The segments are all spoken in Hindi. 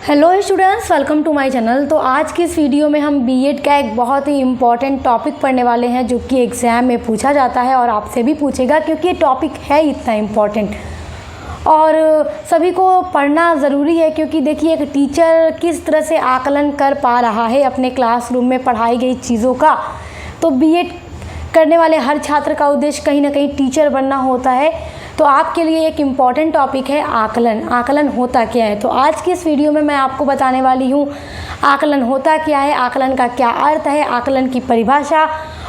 Hello students, welcome to my channel. तो आज की इस वीडियो में हम बीएड का एक बहुत ही इम्पॉर्टेंट टॉपिक पढ़ने वाले हैं जो कि एग्ज़ाम में पूछा जाता है और आपसे भी पूछेगा क्योंकि ये टॉपिक है इतना इम्पॉर्टेंट और सभी को पढ़ना ज़रूरी है। क्योंकि देखिए, एक टीचर किस तरह से आकलन कर पा रहा है अपने क्लासरूम में पढ़ाई गई चीज़ों का, तो बीएड करने वाले हर छात्र का उद्देश्य कहीं ना कहीं टीचर बनना होता है। तो आपके लिए एक इम्पॉर्टेंट टॉपिक है आकलन। आकलन होता क्या है, तो आज की इस वीडियो में मैं आपको बताने वाली हूँ आकलन होता क्या है, आकलन का क्या अर्थ है, आकलन की परिभाषा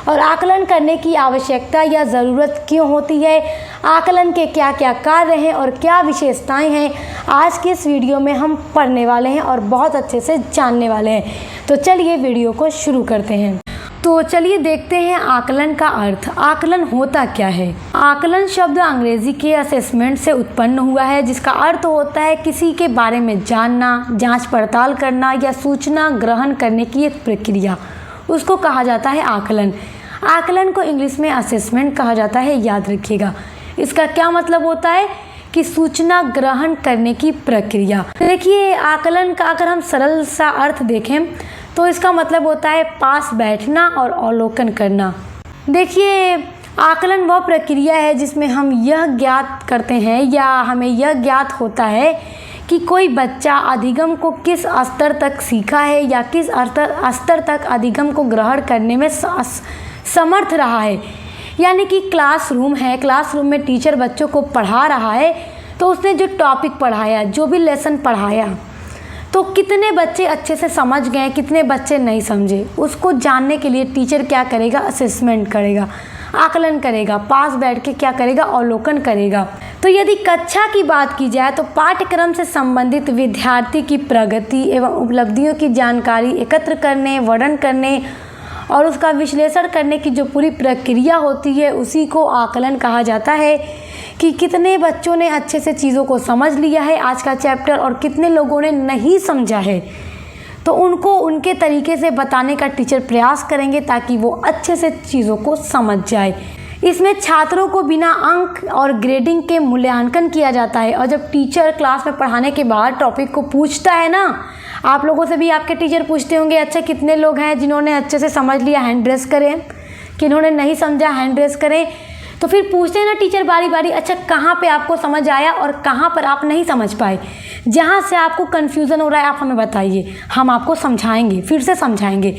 और आकलन करने की आवश्यकता या ज़रूरत क्यों होती है, आकलन के क्या क्या कार्य हैं और क्या विशेषताएं हैं। आज की इस वीडियो में हम पढ़ने वाले हैं और बहुत अच्छे से जानने वाले हैं। तो चलिए वीडियो को शुरू करते हैं। तो चलिए देखते हैं आकलन का अर्थ। आकलन होता क्या है। आकलन शब्द अंग्रेजी के असेसमेंट से उत्पन्न हुआ है, जिसका अर्थ होता है किसी के बारे में जानना, जांच पड़ताल करना या सूचना ग्रहण करने की एक प्रक्रिया, उसको कहा जाता है आकलन। आकलन को इंग्लिश में असेसमेंट कहा जाता है, याद रखिएगा। इसका क्या मतलब होता है कि सूचना ग्रहण करने की प्रक्रिया। देखिए, आकलन का अगर हम सरल सा अर्थ देखें तो इसका मतलब होता है पास बैठना और अवलोकन करना। देखिए, आकलन वह प्रक्रिया है जिसमें हम यह ज्ञात करते हैं या हमें यह ज्ञात होता है कि कोई बच्चा अधिगम को किस स्तर तक सीखा है या किस स्तर तक अधिगम को ग्रहण करने में समर्थ रहा है। यानी कि क्लासरूम है, क्लासरूम में टीचर बच्चों को पढ़ा रहा है, तो उसने जो टॉपिक पढ़ाया, जो भी लेसन पढ़ाया, तो कितने बच्चे अच्छे से समझ गए, कितने बच्चे नहीं समझे, उसको जानने के लिए टीचर क्या करेगा, असेसमेंट करेगा, आकलन करेगा, पास बैठ के क्या करेगा, अवलोकन करेगा। तो यदि कक्षा की बात की जाए तो पाठ्यक्रम से संबंधित विद्यार्थी की प्रगति एवं उपलब्धियों की जानकारी एकत्र करने, वर्णन करने और उसका विश्लेषण करने की जो पूरी प्रक्रिया होती है, उसी को आकलन कहा जाता है कि कितने बच्चों ने अच्छे से चीज़ों को समझ लिया है आज का चैप्टर और कितने लोगों ने नहीं समझा है। तो उनको उनके तरीके से बताने का टीचर प्रयास करेंगे ताकि वो अच्छे से चीज़ों को समझ जाए। इसमें छात्रों को बिना अंक और ग्रेडिंग के मूल्यांकन किया जाता है। और जब टीचर क्लास में पढ़ाने के बाद टॉपिक को पूछता है ना, आप लोगों से भी आपके टीचर पूछते होंगे, अच्छा कितने लोग हैं जिन्होंने अच्छे से समझ लिया, हैंड रेस करें, किन्होंने नहीं समझा, हैंड रेस करें। तो फिर पूछते हैं ना टीचर बारी बारी, अच्छा कहाँ पे आपको समझ आया और कहाँ पर आप नहीं समझ पाए, जहाँ से आपको कन्फ्यूज़न हो रहा है आप हमें बताइए, हम आपको समझाएंगे, फिर से समझाएंगे।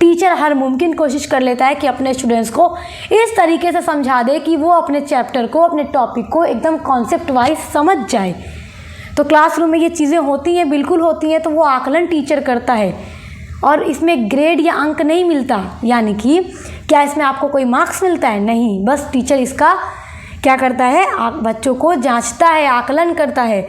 टीचर हर मुमकिन कोशिश कर लेता है कि अपने स्टूडेंट्स को इस तरीके से समझा दे कि वो अपने चैप्टर को, अपने टॉपिक को एकदम कॉन्सेप्ट वाइज समझ जाए। तो क्लासरूम में ये चीज़ें होती हैं, बिल्कुल होती हैं। तो वो आकलन टीचर करता है और इसमें ग्रेड या अंक नहीं मिलता। यानी कि क्या इसमें आपको कोई मार्क्स मिलता है? नहीं, बस टीचर इसका क्या करता है, बच्चों को जांचता है, आकलन करता है।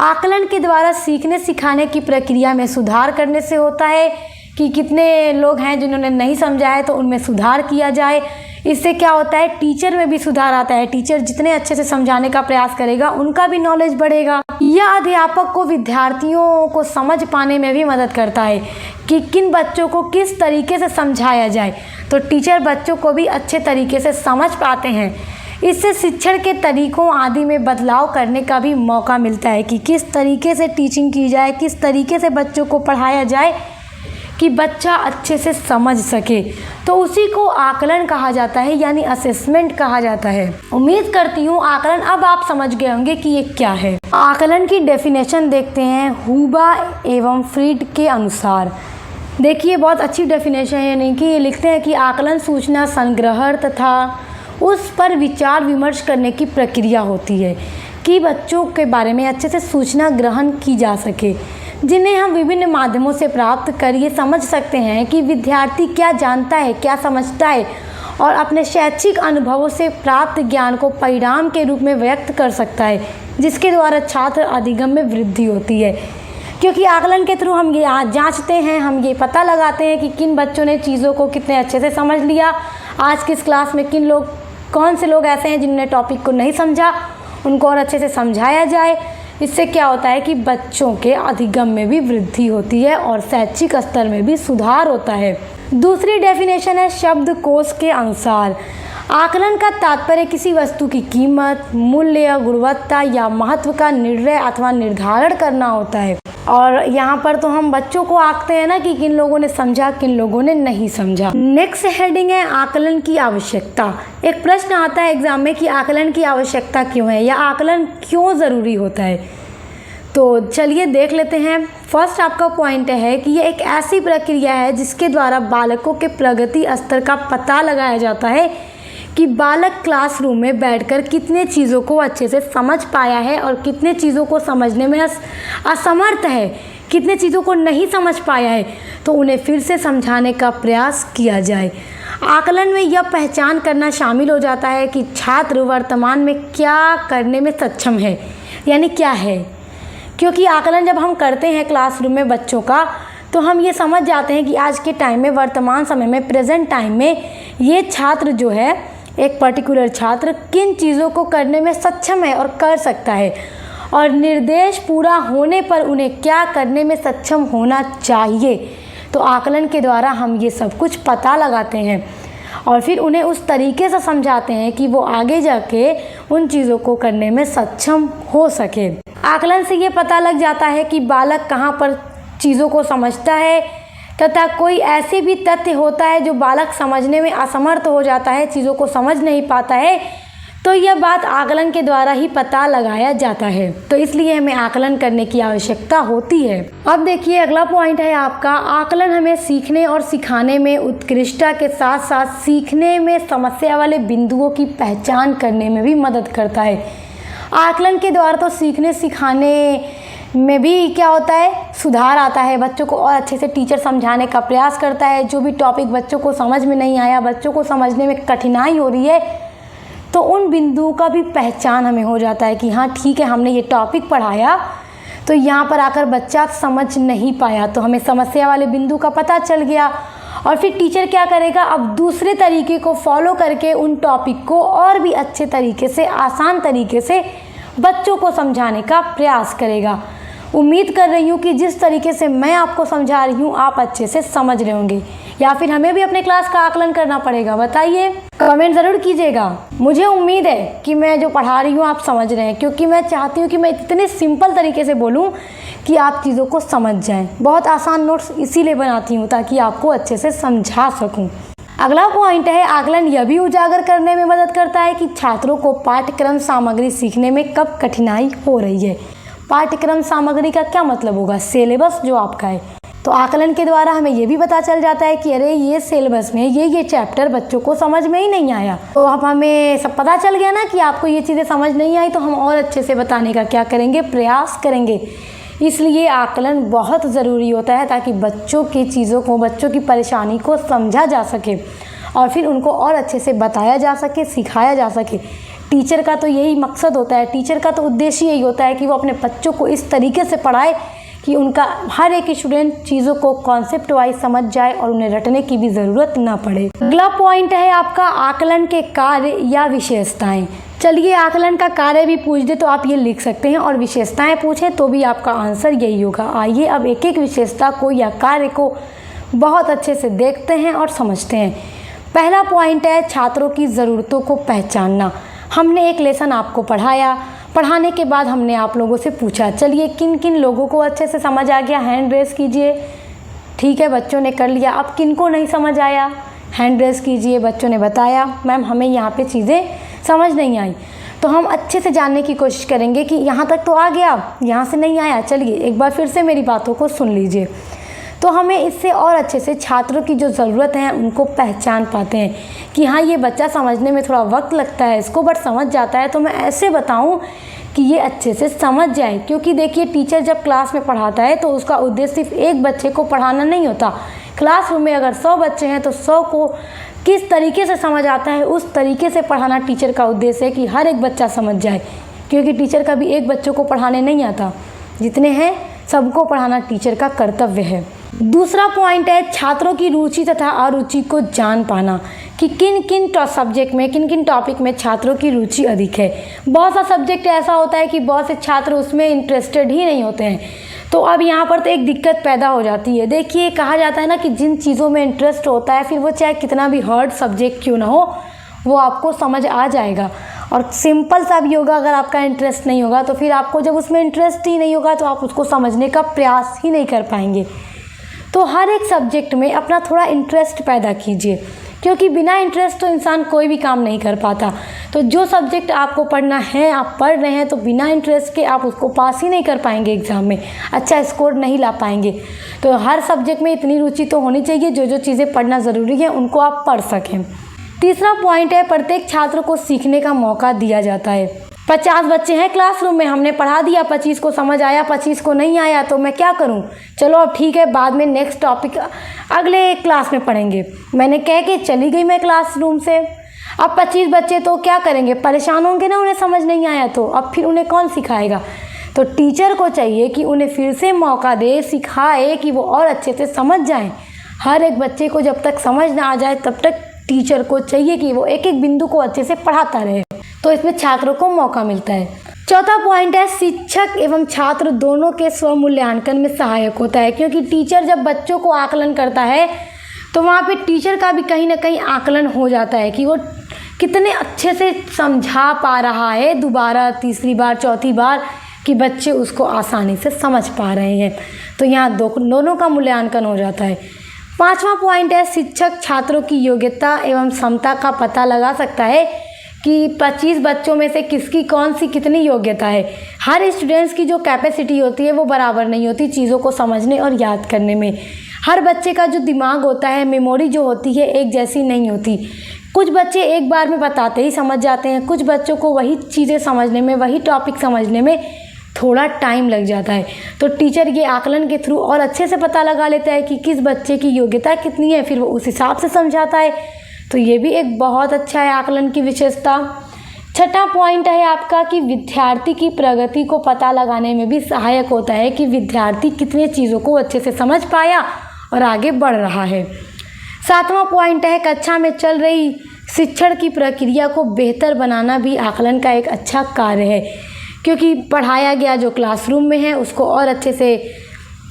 आकलन के द्वारा सीखने सिखाने की प्रक्रिया में सुधार करने से होता है कि कितने लोग हैं जिन्होंने नहीं समझा है, तो उनमें सुधार किया जाए। इससे क्या होता है, टीचर में भी सुधार आता है। टीचर जितने अच्छे से समझाने का प्रयास करेगा, उनका भी नॉलेज बढ़ेगा। यह अध्यापक को विद्यार्थियों को समझ पाने में भी मदद करता है कि किन बच्चों को किस तरीके से समझाया जाए। तो टीचर बच्चों को भी अच्छे तरीके से समझ पाते हैं। इससे शिक्षण के तरीकों आदि में बदलाव करने का भी मौका मिलता है कि किस तरीके से टीचिंग की जाए, किस तरीके से बच्चों को पढ़ाया जाए कि बच्चा अच्छे से समझ सके। तो उसी को आकलन कहा जाता है, यानी असेसमेंट कहा जाता है। उम्मीद करती हूँ आकलन अब आप समझ गए होंगे कि ये क्या है। आकलन की डेफिनेशन देखते हैं हुबा एवं फ्रीड के अनुसार। देखिए, बहुत अच्छी डेफिनेशन है, यानी कि ये लिखते हैं कि आकलन सूचना संग्रहण तथा उस पर विचार विमर्श करने की प्रक्रिया होती है कि बच्चों के बारे में अच्छे से सूचना ग्रहण की जा सके, जिन्हें हम विभिन्न माध्यमों से प्राप्त कर ये समझ सकते हैं कि विद्यार्थी क्या जानता है, क्या समझता है और अपने शैक्षिक अनुभवों से प्राप्त ज्ञान को परिणाम के रूप में व्यक्त कर सकता है, जिसके द्वारा छात्र अधिगम में वृद्धि होती है। क्योंकि आकलन के थ्रू हम ये जांचते हैं, हम ये पता लगाते हैं कि किन बच्चों ने चीज़ों को कितने अच्छे से समझ लिया, आज किस क्लास में कौन से लोग ऐसे हैं जिन्होंने टॉपिक को नहीं समझा, उनको और अच्छे से समझाया जाए। इससे क्या होता है कि बच्चों के अधिगम में भी वृद्धि होती है और शैक्षिक स्तर में भी सुधार होता है। दूसरी डेफिनेशन है शब्दकोश के अनुसार। आकलन का तात्पर्य किसी वस्तु की कीमत, मूल्य, गुणवत्ता या महत्व का निर्णय अथवा निर्धारण करना होता है। और यहाँ पर तो हम बच्चों को आंकते हैं ना कि किन लोगों ने समझा, किन लोगों ने नहीं समझा। नेक्स्ट हेडिंग है आकलन की आवश्यकता। एक प्रश्न आता है एग्जाम में कि आकलन की आवश्यकता क्यों है या आकलन क्यों ज़रूरी होता है। तो चलिए देख लेते हैं। फर्स्ट आपका पॉइंट है कि ये एक ऐसी प्रक्रिया है जिसके द्वारा बालकों के प्रगति स्तर का पता लगाया जाता है कि बालक क्लासरूम में बैठकर कितने चीज़ों को अच्छे से समझ पाया है और कितने चीज़ों को समझने में असमर्थ है, कितने चीज़ों को नहीं समझ पाया है, तो उन्हें फिर से समझाने का प्रयास किया जाए। आकलन में यह पहचान करना शामिल हो जाता है कि छात्र वर्तमान में क्या करने में सक्षम है, यानी क्या है। क्योंकि आकलन जब हम करते हैं क्लासरूम में बच्चों का, तो हम ये समझ जाते हैं कि आज के टाइम में, वर्तमान समय में, प्रेजेंट टाइम में ये छात्र जो है, एक पर्टिकुलर छात्र किन चीज़ों को करने में सक्षम है और कर सकता है, और निर्देश पूरा होने पर उन्हें क्या करने में सक्षम होना चाहिए। तो आकलन के द्वारा हम ये सब कुछ पता लगाते हैं और फिर उन्हें उस तरीके से समझाते हैं कि वो आगे जाके उन चीज़ों को करने में सक्षम हो सके। आकलन से ये पता लग जाता है कि बालक कहाँ पर चीज़ों को समझता है तथा कोई ऐसे भी तथ्य होता है जो बालक समझने में असमर्थ हो जाता है, चीज़ों को समझ नहीं पाता है, तो यह बात आकलन के द्वारा ही पता लगाया जाता है। तो इसलिए हमें आकलन करने की आवश्यकता होती है। अब देखिए अगला पॉइंट है आपका, आकलन हमें सीखने और सिखाने में उत्कृष्टता के साथ साथ सीखने में समस्या वाले बिंदुओं की पहचान करने में भी मदद करता है। आकलन के द्वारा तो सीखने सिखाने में भी क्या होता है, सुधार आता है, बच्चों को और अच्छे से टीचर समझाने का प्रयास करता है। जो भी टॉपिक बच्चों को समझ में नहीं आया, बच्चों को समझने में कठिनाई हो रही है, तो उन बिंदुओं का भी पहचान हमें हो जाता है कि हाँ ठीक है, हमने ये टॉपिक पढ़ाया तो यहाँ पर आकर बच्चा समझ नहीं पाया, तो हमें समस्या वाले बिंदु का पता चल गया। और फिर टीचर क्या करेगा, अब दूसरे तरीके को फॉलो करके उन टॉपिक को और भी अच्छे तरीके से, आसान तरीके से बच्चों को समझाने का प्रयास करेगा। उम्मीद कर रही हूँ कि जिस तरीके से मैं आपको समझा रही हूँ आप अच्छे से समझ रहे होंगे, या फिर हमें भी अपने क्लास का आकलन करना पड़ेगा, बताइए, कमेंट ज़रूर कीजिएगा। मुझे उम्मीद है कि मैं जो पढ़ा रही हूँ आप समझ रहे हैं, क्योंकि मैं चाहती हूँ कि मैं इतने सिंपल तरीके से बोलूँ कि आप चीज़ों को समझ जाएं। बहुत आसान नोट्स इसीलिए बनाती हूँ ताकि आपको अच्छे से समझा सकूँ। अगला पॉइंट है, आकलन यह भी उजागर करने में मदद करता है कि छात्रों को पाठ्यक्रम सामग्री सीखने में कब कठिनाई हो रही है। पाठ्यक्रम सामग्री का क्या मतलब होगा, सिलेबस जो आपका है। तो आकलन के द्वारा हमें ये भी पता चल जाता है कि अरे ये सिलेबस में ये चैप्टर बच्चों को समझ में ही नहीं आया, तो अब हमें सब पता चल गया ना कि आपको ये चीज़ें समझ नहीं आई, तो हम और अच्छे से बताने का क्या करेंगे, प्रयास करेंगे। इसलिए आकलन बहुत ज़रूरी होता है ताकि बच्चों की चीज़ों को, बच्चों की परेशानी को समझा जा सके और फिर उनको और अच्छे से बताया जा सके, सिखाया जा सके। टीचर का तो यही मकसद होता है, टीचर का तो उद्देश्य यही होता है कि वो अपने बच्चों को इस तरीके से पढ़ाए कि उनका हर एक स्टूडेंट चीज़ों को कॉन्सेप्ट वाइज समझ जाए और उन्हें रटने की भी ज़रूरत ना पड़े। अगला पॉइंट है आपका, आकलन के कार्य या विशेषताएं। चलिए आकलन का कार्य भी पूछ दे तो आप ये लिख सकते हैं, और विशेषताएं पूछें तो भी आपका आंसर यही होगा। आइए अब एक एक विशेषता को या कार्य को बहुत अच्छे से देखते हैं और समझते हैं। पहला पॉइंट है छात्रों की ज़रूरतों को पहचानना। हमने एक लेसन आपको पढ़ाया, पढ़ाने के बाद हमने आप लोगों से पूछा चलिए किन किन लोगों को अच्छे से समझ आ गया, हैंड रेस कीजिए। ठीक है, बच्चों ने कर लिया। अब किन को नहीं समझ आया, हैंड रेस कीजिए। बच्चों ने बताया मैम हमें यहाँ पे चीज़ें समझ नहीं आई, तो हम अच्छे से जानने की कोशिश करेंगे कि यहाँ तक तो आ गया, यहाँ से नहीं आया, चलिए एक बार फिर से मेरी बातों को सुन लीजिए। तो हमें इससे और अच्छे से छात्रों की जो ज़रूरत है उनको पहचान पाते हैं कि हाँ ये बच्चा समझने में थोड़ा वक्त लगता है इसको, बट समझ जाता है, तो मैं ऐसे बताऊँ कि ये अच्छे से समझ जाए। क्योंकि देखिए टीचर जब क्लास में पढ़ाता है तो उसका उद्देश्य सिर्फ एक बच्चे को पढ़ाना नहीं होता। क्लासरूम में अगर 100 बच्चे हैं तो 100 को किस तरीके से समझ आता है उस तरीके से पढ़ाना टीचर का उद्देश्य है कि हर एक बच्चा समझ जाए। क्योंकि टीचर का भी एक बच्चों को पढ़ाने नहीं आता, जितने हैं सबको पढ़ाना टीचर का कर्तव्य है। दूसरा पॉइंट है छात्रों की रुचि तथा अरुचि को जान पाना कि किन किन सब्जेक्ट में, किन किन टॉपिक में छात्रों की रुचि अधिक है। बहुत सा सब्जेक्ट ऐसा होता है कि बहुत से छात्र उसमें इंटरेस्टेड ही नहीं होते हैं, तो अब यहाँ पर तो एक दिक्कत पैदा हो जाती है। देखिए कहा जाता है ना कि जिन चीज़ों में इंटरेस्ट होता है फिर वो चाहे कितना भी हार्ड सब्जेक्ट क्यों ना हो वो आपको समझ आ जाएगा। और सिंपल सा भी होगा, अगर आपका इंटरेस्ट नहीं होगा तो फिर आपको जब उसमें इंटरेस्ट ही नहीं होगा तो आप उसको समझने का प्रयास ही नहीं कर पाएंगे। तो हर एक सब्जेक्ट में अपना थोड़ा इंटरेस्ट पैदा कीजिए, क्योंकि बिना इंटरेस्ट तो इंसान कोई भी काम नहीं कर पाता। तो जो सब्जेक्ट आपको पढ़ना है, आप पढ़ रहे हैं, तो बिना इंटरेस्ट के आप उसको पास ही नहीं कर पाएंगे, एग्ज़ाम में अच्छा स्कोर नहीं ला पाएंगे। तो हर सब्जेक्ट में इतनी रुचि तो होनी चाहिए, जो जो चीज़ें पढ़ना ज़रूरी है उनको आप पढ़ सकें। तीसरा पॉइंट है, प्रत्येक छात्र को सीखने का मौका दिया जाता है। 50 बच्चे हैं क्लासरूम में, हमने पढ़ा दिया, 25 को समझ आया, 25 को नहीं आया, तो मैं क्या करूं? चलो अब ठीक है, बाद में नेक्स्ट टॉपिक अगले क्लास में पढ़ेंगे। मैंने कह के चली गई मैं क्लासरूम से। अब 25 बच्चे तो क्या करेंगे? परेशान होंगे ना, उन्हें समझ नहीं आया तो अब फिर उन्हें कौन सिखाएगा? तो टीचर को चाहिए कि उन्हें फिर से मौका दे, सिखाए कि वो और अच्छे से समझ जाएं। हर एक बच्चे को जब तक समझ ना आ जाए तब तक टीचर को चाहिए कि वो एक एक बिंदु को अच्छे से पढ़ाता रहे, तो इसमें छात्रों को मौका मिलता है। चौथा पॉइंट है, शिक्षक एवं छात्र दोनों के स्वमूल्यांकन में सहायक होता है, क्योंकि टीचर जब बच्चों को आकलन करता है तो वहाँ पे टीचर का भी कहीं ना कहीं आकलन हो जाता है कि वो कितने अच्छे से समझा पा रहा है दोबारा, तीसरी बार, चौथी बार, कि बच्चे उसको आसानी से समझ पा रहे हैं। तो यहाँ दोनों का मूल्यांकन हो जाता है। पांचवा पॉइंट है, शिक्षक छात्रों की योग्यता एवं क्षमता का पता लगा सकता है कि 25 बच्चों में से किसकी कौन सी कितनी योग्यता है। हर स्टूडेंट्स की जो कैपेसिटी होती है वो बराबर नहीं होती चीज़ों को समझने और याद करने में। हर बच्चे का जो दिमाग होता है, मेमोरी जो होती है, एक जैसी नहीं होती। कुछ बच्चे एक बार में बताते ही समझ जाते हैं, कुछ बच्चों को वही चीज़ें समझने में, वही टॉपिक समझने में थोड़ा टाइम लग जाता है। तो टीचर ये आकलन के थ्रू और अच्छे से पता लगा लेता है कि किस बच्चे की योग्यता कितनी है, फिर वो उस हिसाब से समझाता है। तो ये भी एक बहुत अच्छा है आकलन की विशेषता। छठा पॉइंट है आपका कि विद्यार्थी की प्रगति को पता लगाने में भी सहायक होता है कि विद्यार्थी कितनी चीज़ों को अच्छे से समझ पाया और आगे बढ़ रहा है। सातवां पॉइंट है, कक्षा में चल रही शिक्षण की प्रक्रिया को बेहतर बनाना भी आकलन का एक अच्छा कार्य है, क्योंकि पढ़ाया गया जो क्लासरूम में है उसको और अच्छे से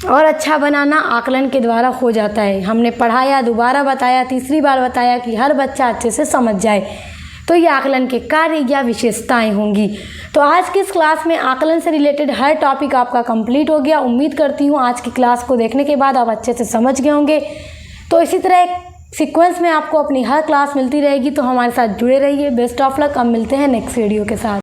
और अच्छा बनाना आकलन के द्वारा हो जाता है। हमने पढ़ाया, दोबारा बताया, तीसरी बार बताया कि हर बच्चा अच्छे से समझ जाए, तो ये आकलन के कार्य या विशेषताएं होंगी। तो आज की इस क्लास में आकलन से रिलेटेड हर टॉपिक आपका कंप्लीट हो गया। उम्मीद करती हूँ आज की क्लास को देखने के बाद आप अच्छे से समझ गए होंगे। तो इसी तरह एक सीक्वेंस में आपको अपनी हर क्लास मिलती रहेगी, तो हमारे साथ जुड़े रहिए। Best of luck. अब मिलते हैं नेक्स्ट वीडियो के साथ।